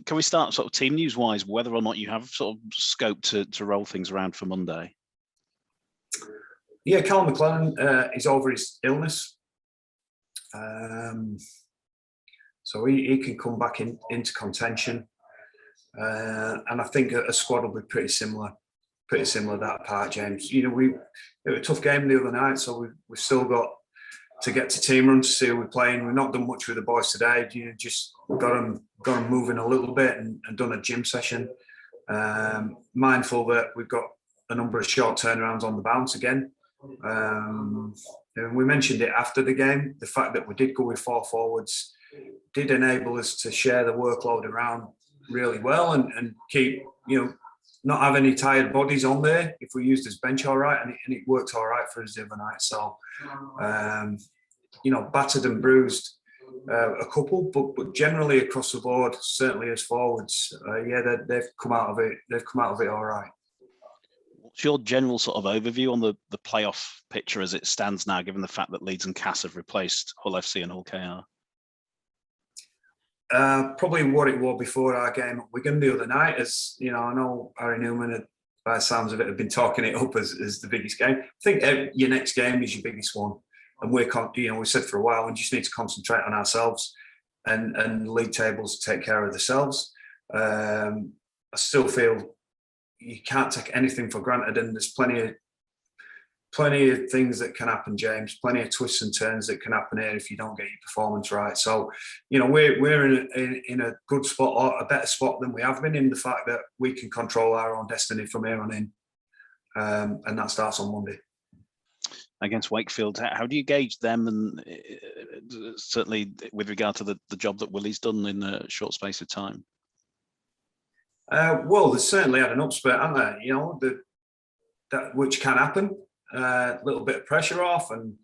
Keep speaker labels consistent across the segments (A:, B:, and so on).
A: Can we start sort of team news wise, whether or not you have sort of scope to roll things around for Monday?
B: Yeah, Callum McLennan is over his illness. So he can come back into contention. And I think a squad will be pretty similar that part, James. You know, it was a tough game the other night, so we've still got to get to team run to see who we're playing. We've not done much with the boys today. You know, just got them moving a little bit and done a gym session. Mindful that we've got a number of short turnarounds on the bounce again. And we mentioned it after the game. The fact that we did go with 4 forwards did enable us to share the workload around really well and keep, you know, not have any tired bodies on there if we used his bench all right, and it worked all right for us the other night. So, you know, battered and bruised a couple, but generally across the board, certainly as forwards, they've come out of it. They've come out of it all right.
A: What's your general sort of overview on the playoff picture as it stands now, given the fact that Leeds and Cass have replaced Hull FC and Hull KR?
B: Probably what it was before our game at Wigan the other night. As you know, I know Harry Newman had, by the sounds of it, had been talking it up as the biggest game. I think your next game is your biggest one, and we said for a while we just need to concentrate on ourselves, and league tables take care of themselves. I still feel you can't take anything for granted, and there's plenty of things that can happen, James. Plenty of twists and turns that can happen here if you don't get your performance right. So, you know, we're in a good spot, or a better spot than we have been, in the fact that we can control our own destiny from here on in, and that starts on Monday
A: against Wakefield. How do you gauge them, and certainly with regard to the job that Willie's done in a short space of time?
B: Well, they certainly had an upspurt, haven't they? You know, that which can happen. A little bit of pressure off, and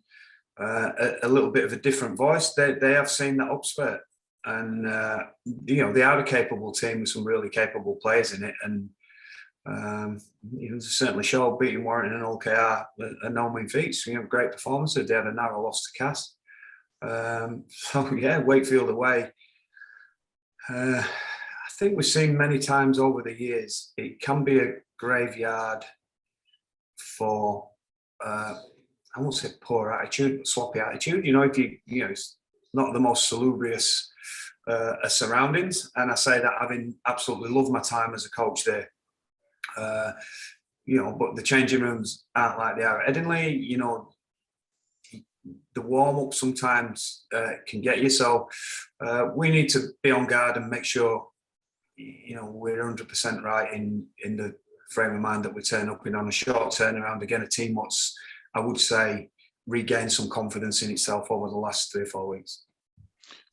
B: a little bit of a different voice. They have seen that upspurt, and you know, they are a capable team with some really capable players in it, and you know, certainly showed beating Warrington and OKR are no mean feats. You know, great performances. They had a narrow loss to Cass. So yeah, Wakefield away. I think we've seen many times over the years it can be a graveyard for. I won't say poor attitude, but sloppy attitude. You know, if you know, it's not the most salubrious surroundings. And I say that having absolutely loved my time as a coach there. You know, but the changing rooms aren't like they are at Headingley. You know, the warm-up sometimes can get you. So we need to be on guard and make sure, you know, we're 100% right in the frame of mind that we turn up in on a short turnaround. Again, a team what's, I would say, regained some confidence in itself over the last 3 or 4 weeks.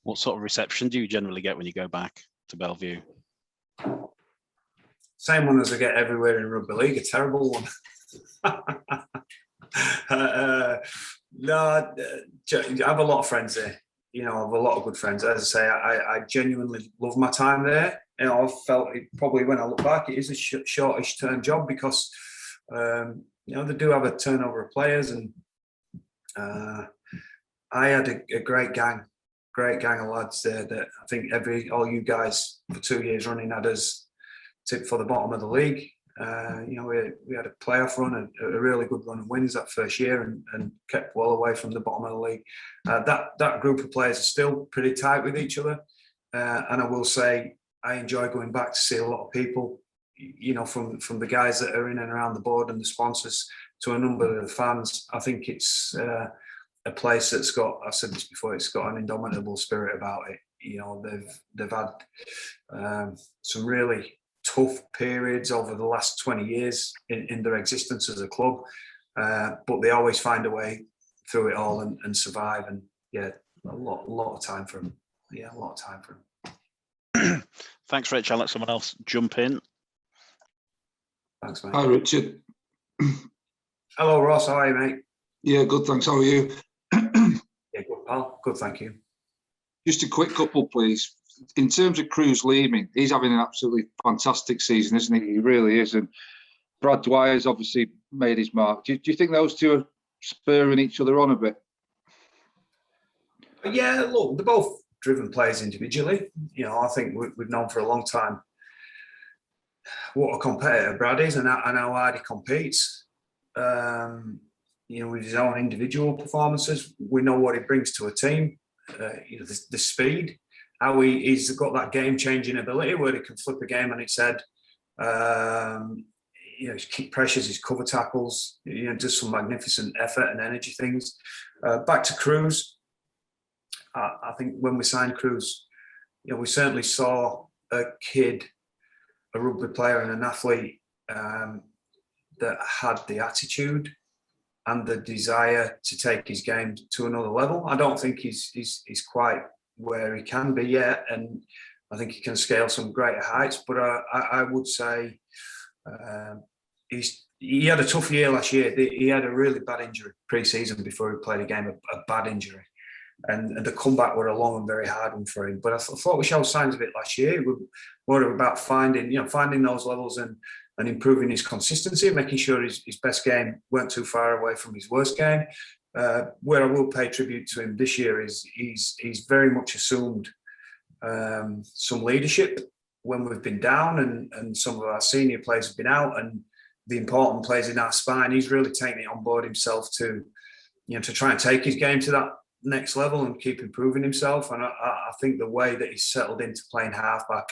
A: What sort of reception do you generally get when you go back to Bellevue?
B: Same one as I get everywhere in rugby league, a terrible one. No, I have a lot of friends there. You know, I have a lot of good friends. As I say, I genuinely love my time there. You know, I felt it probably, when I look back, it is a shortish term job because, you know, they do have a turnover of players, and I had a great gang of lads there that I think all you guys for 2 years running had us tipped for the bottom of the league. You know, we had a playoff run, a really good run of wins that first year, and kept well away from the bottom of the league. That group of players are still pretty tight with each other, and I will say I enjoy going back to see a lot of people. You know, from the guys that are in and around the board and the sponsors to a number of the fans. I think it's a place that's got, I've said this before, it's got an indomitable spirit about it. You know, they've had some really tough periods over the last 20 years in their existence as a club, but they always find a way through it all and survive. And yeah, a lot of time for them. Yeah, a lot of time for them.
A: Thanks, Rich. I'll let someone else jump in.
B: Thanks, mate.
C: Hi, Richard.
B: Hello, Ross. How are you, mate?
C: Yeah, good, thanks. How are you?
B: Yeah, good, pal. Good, thank you.
C: Just a quick couple, please. In terms of Cruz leaving, he's having an absolutely fantastic season, isn't he? He really is. And Brad Dwyer's obviously made his mark. Do you think those two are spurring each other on a bit?
B: Yeah, look, they're driven players individually. You know, I think we've known for a long time what a competitor Brad is and how hard he competes. You know, with his own individual performances, we know what he brings to a team. You know, the speed, how he's got that game-changing ability where he can flip a game on its head. You know, his kick pressures, his cover tackles, you know, does some magnificent effort and energy things. Back to Cruz, I think when we signed Cruz, you know, we certainly saw a kid, a rugby player and an athlete that had the attitude and the desire to take his game to another level. I don't think he's quite where he can be yet, and I think he can scale some greater heights. But I would say he had a tough year last year. He had a really bad injury pre-season before he played a game, a bad injury. And the comeback were a long and very hard one for him. But I thought we showed signs of it last year. We were about finding those levels and improving his consistency, making sure his best game weren't too far away from his worst game. Where I will pay tribute to him this year is he's very much assumed some leadership when we've been down and some of our senior players have been out and the important players in our spine. He's really taken it on board himself to try and take his game to that next level and keep improving himself. And I think the way that he's settled into playing halfback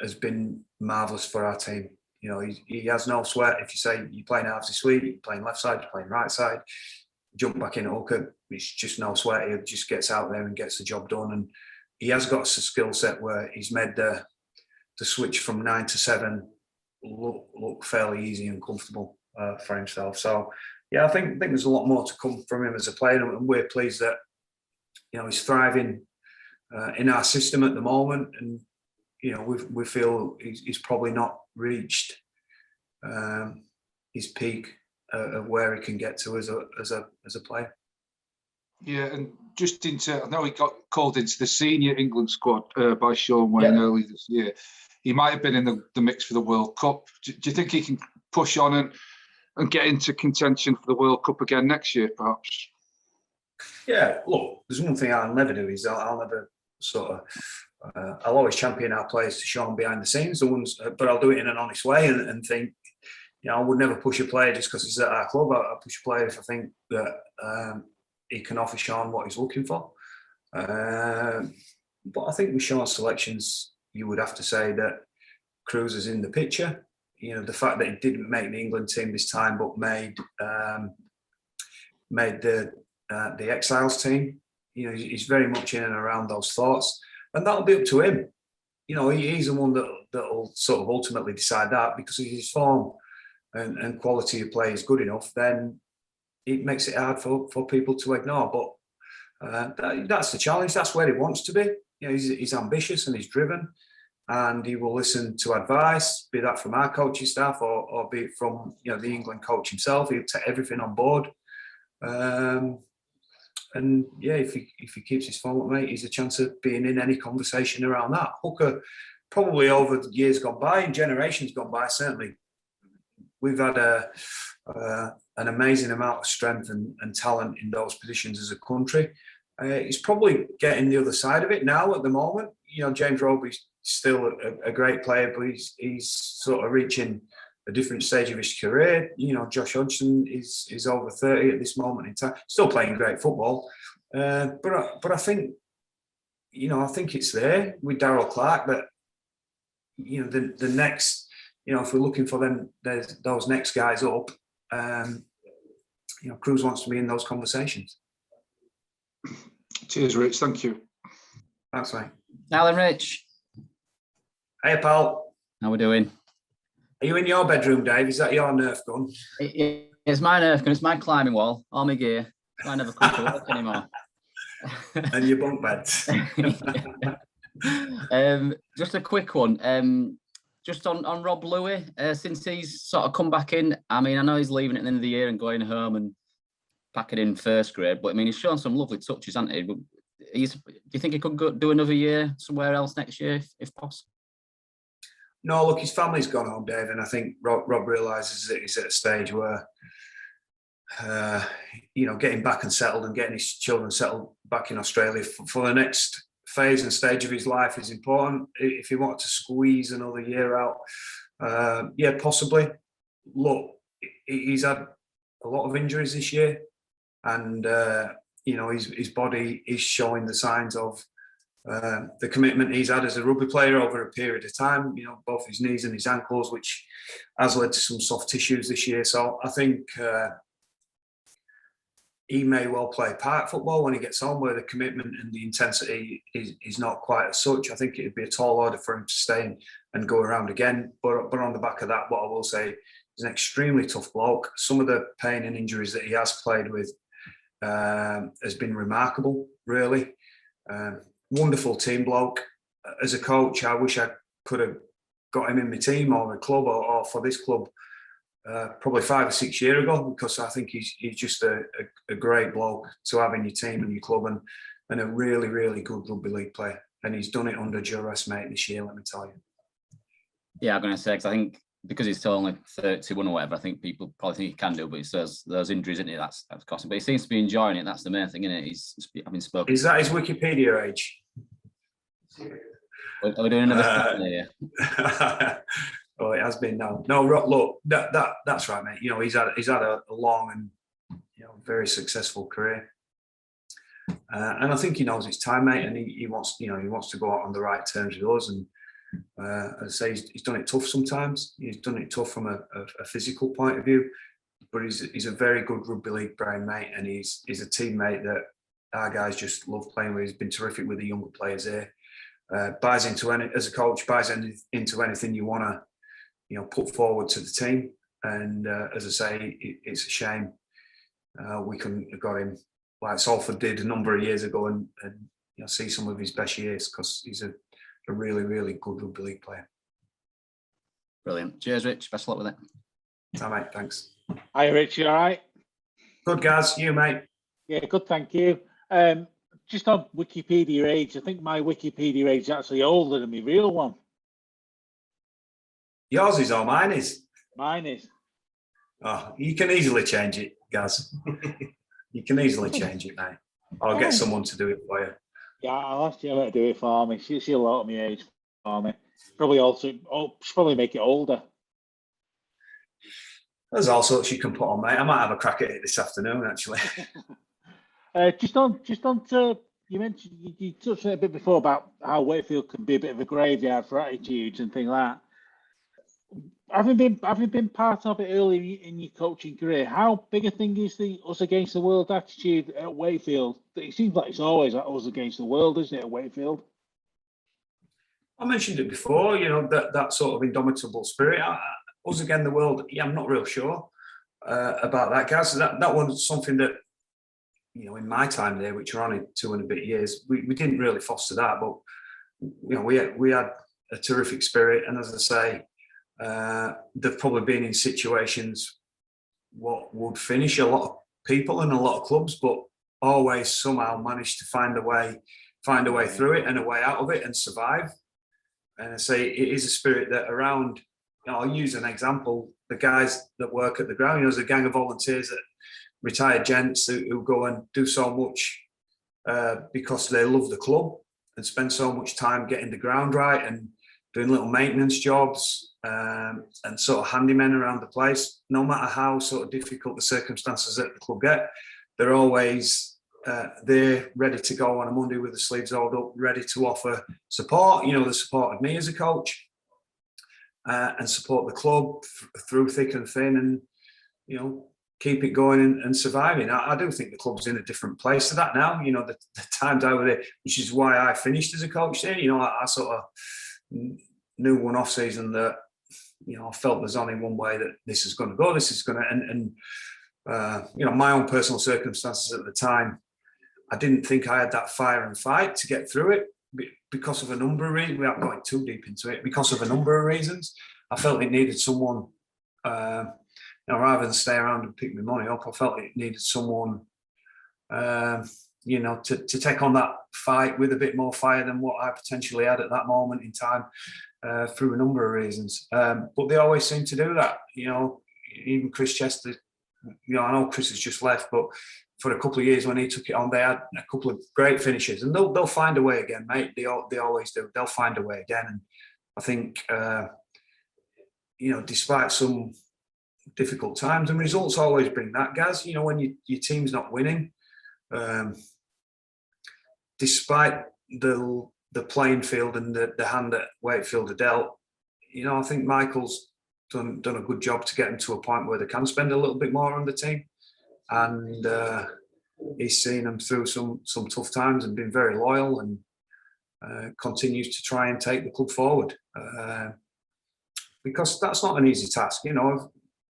B: has been marvellous for our team. You know, he has no sweat. If you say you're playing halves this week, you're playing left side, you're playing right side, jump back in at hooker, it's just no sweat. He just gets out there and gets the job done. And he has got a skill set where he's made the switch from 9 to 7 look fairly easy and comfortable for himself. So, yeah, I think there's a lot more to come from him as a player, and we're pleased that, you know, he's thriving in our system at the moment, and you know, we feel he's probably not reached his peak of where he can get to as a player.
C: Yeah, and just I know he got called into the senior England squad by Sean Wayne early this year. He might have been in the mix for the World Cup. Do you think he can push on and get into contention for the World Cup again next year, perhaps?
B: Yeah, look, there's one thing I'll never do is I'll never sort of I'll always champion our players to show them behind the scenes, but I'll do it in an honest way and think, you know, I would never push a player just because he's at our club. I'll push a player if I think that he can offer Sean what he's looking for. But I think with Sean's selections, you would have to say that Cruz is in the picture. You know, the fact that he didn't make the England team this time, but made the Exiles team. You know, he's very much in and around those thoughts, and that'll be up to him. You know, he's the one that'll sort of ultimately decide that, because if his form and quality of play is good enough, then it makes it hard for people to ignore. But that's the challenge. That's where he wants to be. You know, he's ambitious and he's driven, and he will listen to advice, be that from our coaching staff or be it from, you know, the England coach himself. He'll take everything on board. And yeah, if he keeps his form up, mate, he's a chance of being in any conversation around that. Hooker, probably over the years gone by and generations gone by, certainly we've had an amazing amount of strength and talent in those positions as a country. He's probably getting the other side of it now at the moment. You know, James Roby's still a great player, but he's sort of reaching a different stage of his career. You know, Josh Hodgson is over 30 at this moment in time, still playing great football. But I think, you know, I think it's there with Darryl Clark that, you know, the next, you know, if we're looking for them, there's those next guys up. You know, Cruz wants to be in those conversations.
C: Cheers, Rich. Thank you.
B: Thanks, mate.
D: Alan, Rich.
B: Hey, pal.
D: How we doing?
B: Are you in your bedroom, Dave? Is that your Nerf gun?
D: It's my Nerf gun. It's my climbing wall. All my gear. I never come to work anymore.
B: And your bunk beds.
D: Just a quick one. Just on Rob Louis, since he's sort of come back in. I mean, I know he's leaving at the end of the year and going home and packing in first grade, but I mean, he's shown some lovely touches, hasn't he? But do you think he could do another year somewhere else next year, if possible?
B: No, look, his family's gone home, Dave, and I think Rob realises that he's at a stage where, you know, getting back and settled and getting his children settled back in Australia for the next phase and stage of his life is important. If he wanted to squeeze another year out, yeah, possibly. Look, he's had a lot of injuries this year, and you know, his body is showing the signs of the commitment he's had as a rugby player over a period of time. You know, both his knees and his ankles, which has led to some soft tissues this year. So I think he may well play park football when he gets on, where the commitment and the intensity is not quite as such. I think it'd be a tall order for him to stay and go around again. But on the back of that, what I will say, he's an extremely tough bloke. Some of the pain and injuries that he has played with has been remarkable, really. Wonderful team bloke. As a coach, I wish I could have got him in my team or the club or for this club probably 5 or 6 years ago, because I think he's just a great bloke to have in your team and your club, and a really, really good rugby league player. And he's done it under duress, mate, this year, let me tell you.
D: Yeah, I'm going to say, because I think because he's still only 31 or whatever, I think people probably think he can do, but he says those injuries, isn't it? That's costing. But he seems to be enjoying it. That's the main thing, isn't it? He's having spoken.
B: Is that his Wikipedia age?
D: Are we doing another stat here?
B: Oh, it has been now. No, look, that's right, mate. You know, he's had a long and, you know, very successful career, and I think he knows his time, mate. And he wants, you know, he wants to go out on the right terms with us. And as I say, he's done it tough sometimes. He's done it tough from a physical point of view, but he's a very good rugby league brain, mate, and he's a teammate that our guys just love playing with. He's been terrific with the younger players here. Buys into as a coach, buys into anything you want to, you know, put forward to the team. And as I say, it's a shame we couldn't have got him like Salford did a number of years ago, and you know, see some of his best years, because he's a really, really good rugby league player.
D: Brilliant. Cheers, Rich. Best of luck with it.
B: Hi, mate. Thanks.
E: Hi, Rich. You all right?
B: Good, guys. You, mate?
E: Yeah, good. Thank you. Just on Wikipedia age, I think my Wikipedia age is actually older than my real one.
B: Yours is or mine is?
E: Mine is.
B: Oh, you can easily change it, Gaz. You can easily change it, mate. I'll get someone to do it for you.
E: Yeah, I'll ask Gemma to do it for me. She'll alter my age for me. She'll probably make it older.
B: There's all sorts you can put on, mate. I might have a crack at it this afternoon, actually.
E: Just on to, you mentioned, you touched on it a bit before about how Wakefield can be a bit of a graveyard for attitudes and things like that. Having been part of it early in your coaching career, how big a thing is the us against the world attitude at Wakefield? It seems like it's always us against the world, isn't it, at Wakefield? I
B: mentioned it before, you know, that sort of indomitable spirit. Us against the world, yeah, I'm not real sure about that, guys. So that was something that, you know, in my time there, which are only 2 and a bit years, we didn't really foster that. But, you know, we had a terrific spirit. And as I say, they've probably been in situations what would finish a lot of people and a lot of clubs, but always somehow managed to find a way through it and a way out of it and survive. And I say it is a spirit that around, you know, I'll use an example, the guys that work at the ground, you know, there's a gang of volunteers, that retired gents who go and do so much because they love the club and spend so much time getting the ground right and doing little maintenance jobs and sort of handymen around the place. No matter how sort of difficult the circumstances that the club get, they're always there, ready to go on a Monday with the sleeves rolled up, ready to offer support. You know, they supported me as a coach and support the club through thick and thin, and, you know, keep it going and surviving. I do think the club's in a different place to that now. You know, the times I was there, which is why I finished as a coach there. You know, I sort of knew one off season that, you know, I felt there's only one way that this is going to go. This is going to, and you know, my own personal circumstances at the time, I didn't think I had that fire and fight to get through it because of a number of reasons. Without going too deep into it, because of a number of reasons, I felt it needed someone. You know, rather than stay around and pick my money up, I felt it needed someone, you know, to take on that fight with a bit more fire than what I potentially had at that moment in time, through a number of reasons. But they always seem to do that. You know, even Chris Chester, you know, I know Chris has just left, but for a couple of years when he took it on, they had a couple of great finishes, and they'll find a way again, mate. They always do. They'll find a way again, and I think despite some difficult times, and results always bring that, Gaz. When your team's not winning, despite the playing field and the hand that Wakefield are dealt, I think Michael's done a good job to get them to a point where they can spend a little bit more on the team, and he's seen them through some tough times and been very loyal, and continues to try and take the club forward, because that's not an easy task.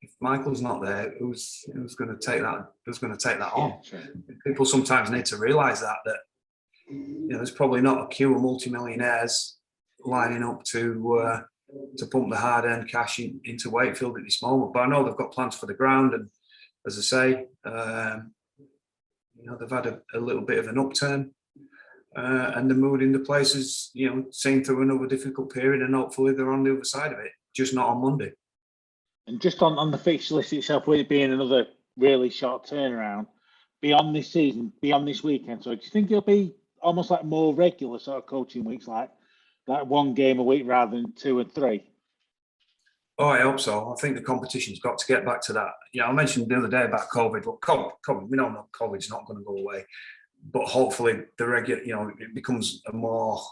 B: If Michael's not there, who's going to take that? Who's going to take that on?
E: Sure.
B: People sometimes need to realise that there's probably not a queue of multimillionaires lining up to pump the hard-earned cash into Wakefield at this moment. But I know they've got plans for the ground, and as I say, they've had a little bit of an upturn, and the mood in the place is seen through another difficult period, and hopefully they're on the other side of it, just not on Monday.
E: And just on the fixture list itself, with it being another really short turnaround, beyond this season, beyond this weekend, so do you think it'll be almost like more regular sort of coaching weeks, like one game a week rather than 2 and 3?
B: Oh, I hope so. I think the competition's got to get back to that. I mentioned the other day about COVID. Well, COVID, we know COVID's not going to go away, but hopefully it becomes a more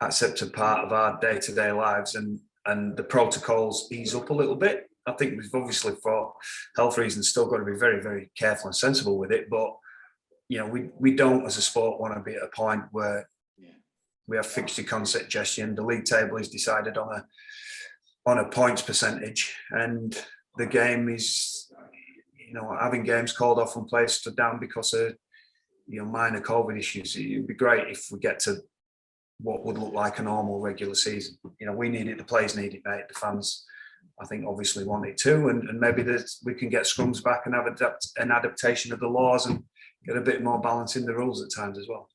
B: accepted part of our day-to-day lives, and the protocols ease up a little bit. I think we've obviously, for health reasons, still got to be very, very careful and sensible with it. But we don't, as a sport, want to be at a point where we have fixture congestion. The league table is decided on a points percentage, and the game is, having games called off and players stood down because of minor COVID issues. It'd be great if we get to what would look like a normal regular season. We need it, the players need it, mate. The fans, I think, obviously want it too, and maybe we can get scrums back and have an adaptation of the laws and get a bit more balance in the rules at times as well.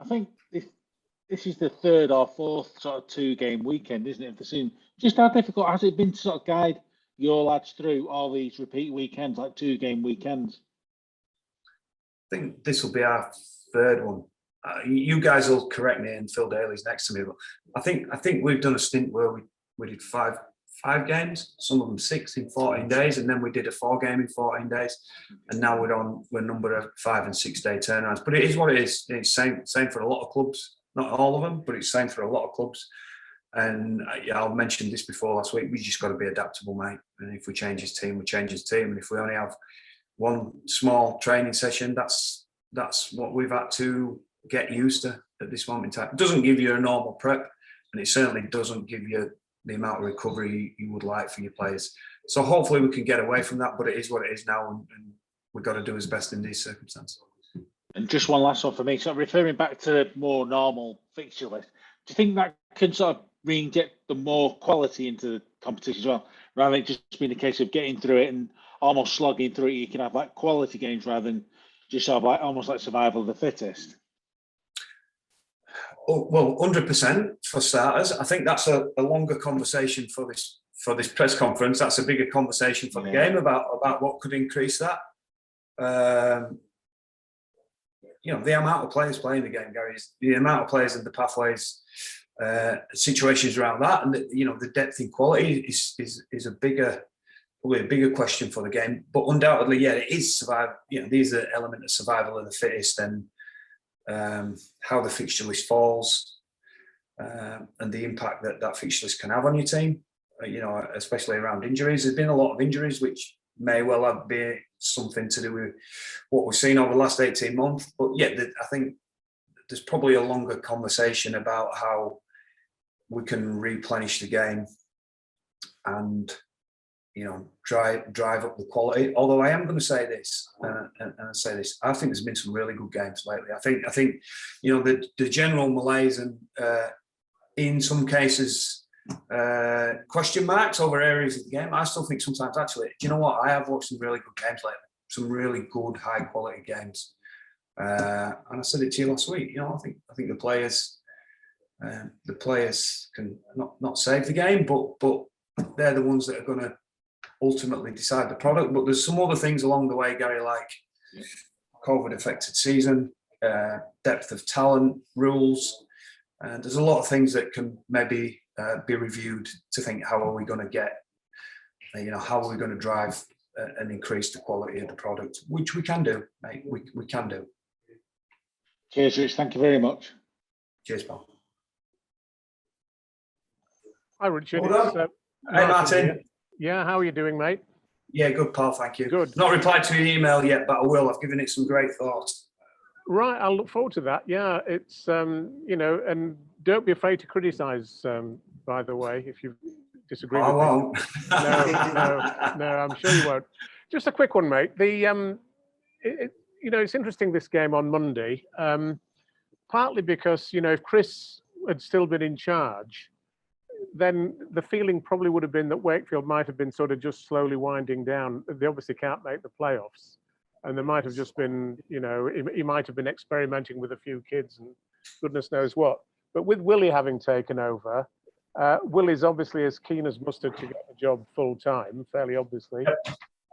E: I think this is the third or fourth sort of 2-game weekend, isn't it, of the season? Just how difficult has it been to sort of guide your lads through all these repeat weekends, like 2-game weekends?
B: I think this will be our third one. You guys will correct me, and Phil Daly's next to me, but I think we've done a stint where we did five games, some of them 6 in 14 days, and then we did a 4-game in 14 days, and now we're number of 5 and 6 day turnarounds. But it is what it is. It's same for a lot of clubs, not all of them, but it's same for a lot of clubs. And I mentioned this before last week. We just got to be adaptable, mate. And if we change his team, we change his team. And if we only have one small training session, that's what we've had to get used to at this moment in time. It doesn't give you a normal prep, and it certainly doesn't give you the amount of recovery you would like for your players. So hopefully we can get away from that, but it is what it is now, and we've got to do as best in these circumstances.
E: And just one last one for me. So referring back to more normal fixture list, do you think that can sort of re-inject the more quality into the competition as well, rather than just being a case of getting through it and almost slogging through it? You can have like quality games rather than just sort of like almost like survival of the fittest.
B: Oh, well, 100% for starters. I think that's a longer conversation for this press conference. That's a bigger conversation for the game about what could increase that. The amount of players playing the game, Gary, the amount of players and the pathways, situations around that, and the depth and quality is probably a bigger question for the game. But undoubtedly, it is survival. These are elements of survival of the fittest, and how the fixture list falls, and the impact that fixture list can have on your team. Especially around injuries. There's been a lot of injuries, which may well have been something to do with what we've seen over the last 18 months. But I think there's probably a longer conversation about how we can replenish the game and drive up the quality. Although I am going to say this, and I say this, I think there's been some really good games lately. I think the general malaise and in some cases question marks over areas of the game. I still think sometimes, actually, do you know what? I have watched some really good games lately, some really good high quality games. And I said it to you last week. I think the players can not save the game, but they're the ones that are going to ultimately decide the product. But there's some other things along the way, Gary, like COVID-affected season, depth of talent, rules, and there's a lot of things that can maybe be reviewed to think how are we going to get, how are we going to drive and increase the quality of the product, which we can do, mate. We can do.
E: Cheers, Rich. Thank you very much.
B: Cheers, pal.
F: Hi, Richard.
B: Hey, Martin.
F: Here. Yeah, how are you doing, mate?
B: Yeah, good, pal. Thank you.
F: Good.
B: Not replied to your email yet, but I will. I've given it some great thought.
F: Right, I'll look forward to that. Yeah, it's and don't be afraid to criticise. By the way, if you disagree with
B: I won't.
F: No, I'm sure you won't. Just a quick one, mate. It's interesting, this game on Monday, partly because, if Chris had still been in charge, then the feeling probably would have been that Wakefield might have been sort of just slowly winding down. They obviously can't make the playoffs. And there might have just been, he might have been experimenting with a few kids and goodness knows what. But with Willie having taken over, Willie's obviously as keen as mustard to get the job full time, fairly obviously.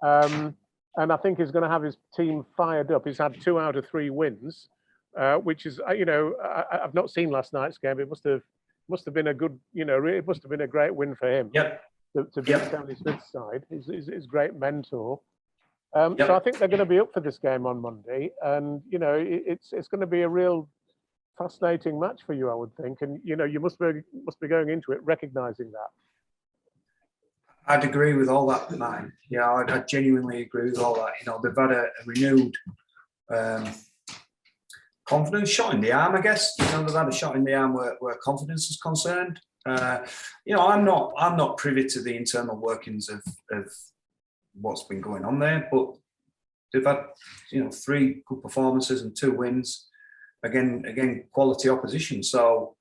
F: And I think he's going to have his team fired up. He's had 2 out of 3 wins, which is, I've not seen last night's game. It must have been a good, it must have been a great win for him.
B: Yep.
F: To beat Stanley Smith's side. His great mentor. So I think they're going to be up for this game on Monday, and it's going to be a real fascinating match for you, I would think, and you must be going into it recognizing that.
B: I'd agree with all that, man. Yeah, I genuinely agree with all that. They've had a renewed confidence, shot in the arm, I guess. They've had a shot in the arm where confidence is concerned. I'm not privy to the internal workings of what's been going on there, but they've had 3 good performances and 2 wins. Again, quality opposition. So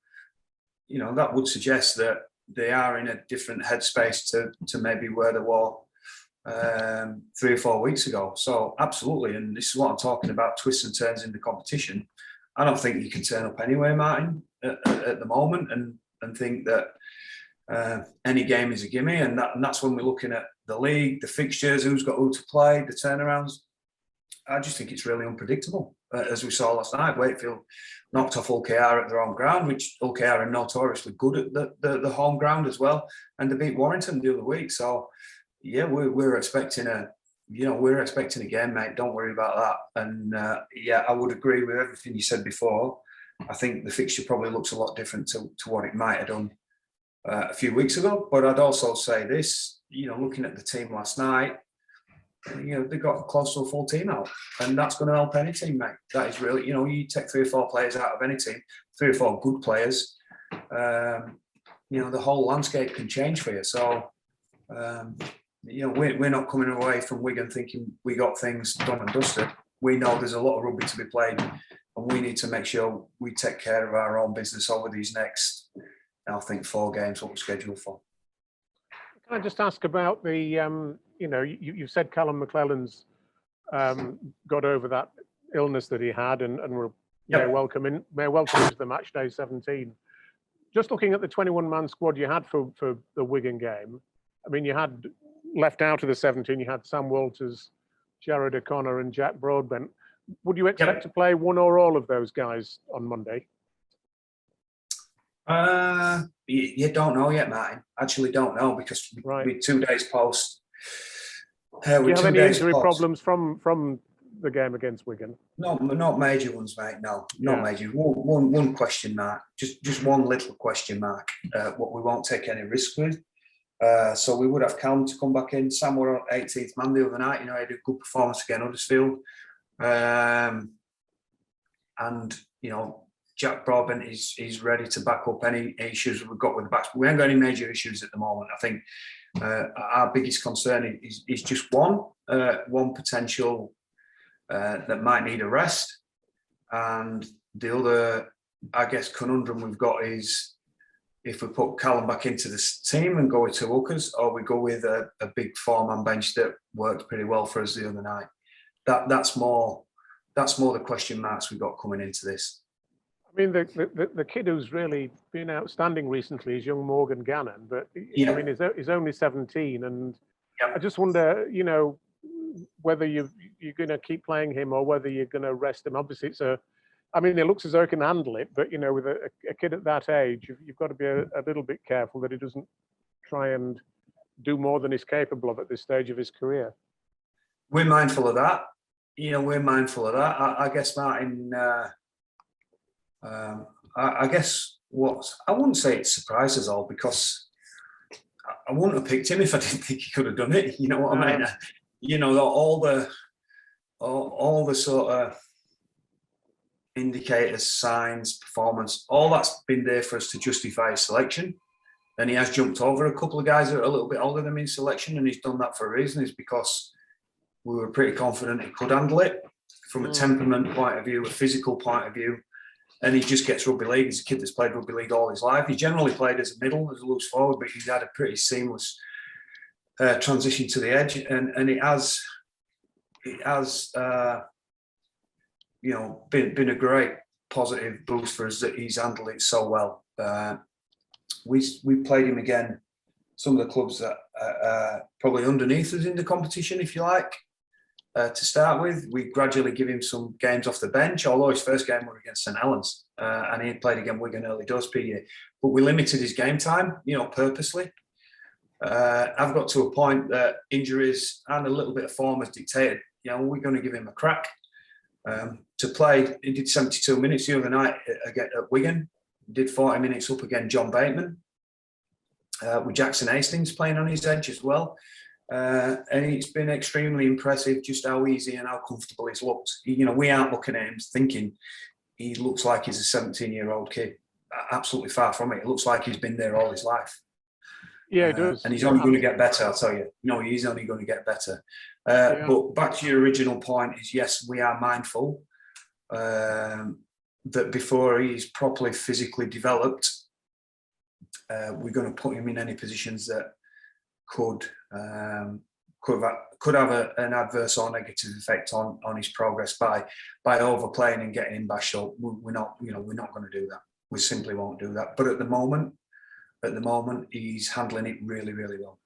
B: that would suggest that they are in a different headspace to maybe where they were 3 or 4 weeks ago. So absolutely, and this is what I'm talking about, twists and turns in the competition. I don't think you can turn up anywhere, Martin, at the moment and think that any game is a gimme, and that's when we're looking at the league, the fixtures, who's got who to play, the turnarounds. I just think it's really unpredictable. As we saw last night, Wakefield knocked off OKR at their own ground, which OKR are notoriously good at the home ground as well, and they beat Warrington the other week. So, yeah, we're expecting a game, mate. Don't worry about that. And yeah, I would agree with everything you said before. I think the fixture probably looks a lot different to what it might have done a few weeks ago. But I'd also say this, looking at the team last night, they got close to a full team out, and that's going to help any team, mate. That is really, you take 3 or 4 players out of any team, 3 or 4 good players, the whole landscape can change for you. So, we're not coming away from Wigan thinking we got things done and dusted. We know there's a lot of rugby to be played, and we need to make sure we take care of our own business over these next, I think, 4 games what we're scheduled for.
F: Can I just ask about the, you said Callum McClellan's got over that illness that he had, and may welcome into the match day 17. Just looking at the 21-man squad you had for the Wigan game, I mean, you had left out of the 17, you had Sam Walters, Jared O'Connor, and Jack Broadbent. Would you expect to play one or all of those guys on Monday?
B: You don't know yet, Martin. Actually, don't know, because we're 2 days post.
F: Do you have any injury problems from the game against Wigan?
B: No, not major ones, mate. No, not major. One question mark. Just one little question mark. What we won't take any risk with. So we would have Callum to come back in. Sam were 18th man the other night. He had a good performance against Huddersfield. And Jack Broadbent is ready to back up any issues we've got with the backs. But we haven't got any major issues at the moment. I think our biggest concern is just one potential that might need a rest. And the other, I guess, conundrum we've got is if we put Callum back into this team and go with 2 hookers, or we go with a big 4-man bench that worked pretty well for us the other night. That's more the question marks we've got coming into this.
F: I mean, the kid who's really been outstanding recently is young Morgan Gannon, but I mean, he's only 17, and I just wonder, whether you're going to keep playing him or whether you're going to rest him. Obviously, I mean, it looks as though he can handle it, but with a kid at that age, you've got to be a little bit careful that he doesn't try and do more than he's capable of at this stage of his career.
B: We're mindful of that. We're mindful of that. I guess, Martin, I guess I wouldn't say it surprised us all, because I wouldn't have picked him if I didn't think he could have done it. You know what I mean? All the sort of indicators, signs, performance, all that's been there for us to justify his selection. And he has jumped over a couple of guys that are a little bit older than him in selection, and he's done that for a reason. Is because we were pretty confident he could handle it from a temperament point of view, a physical point of view. And he just gets rugby league. He's a kid that's played rugby league all his life. He generally played as a middle, as a loose forward, but he's had a pretty seamless transition to the edge, and it has been a great positive boost for us that he's handled it so well. We played him again. Some of the clubs that are probably underneath us in the competition, if you like. To start with, we gradually give him some games off the bench, although his first game was against St Helens, and he played against Wigan early doors PA. But we limited his game time, purposely. I've got to a point that injuries and a little bit of form has dictated, we're going to give him a crack. To play, he did 72 minutes the other night at Wigan. He did 40 minutes up against John Bateman, with Jackson Hastings playing on his edge as well. And it's been extremely impressive just how easy and how comfortable he's looked. We aren't looking at him thinking he looks like he's a 17-year-old kid. Absolutely far from it. It looks like he's been there all his life.
F: Yeah, he does.
B: And he's only going to get better, I'll tell you. He's only going to get better. But back to your original point is, yes, we are mindful that before he's properly physically developed, we're going to put him in any positions that could have an adverse or negative effect on his progress by overplaying and getting him bashed up. We're not going to do that. We simply won't do that. But at the moment, he's handling it really, really well.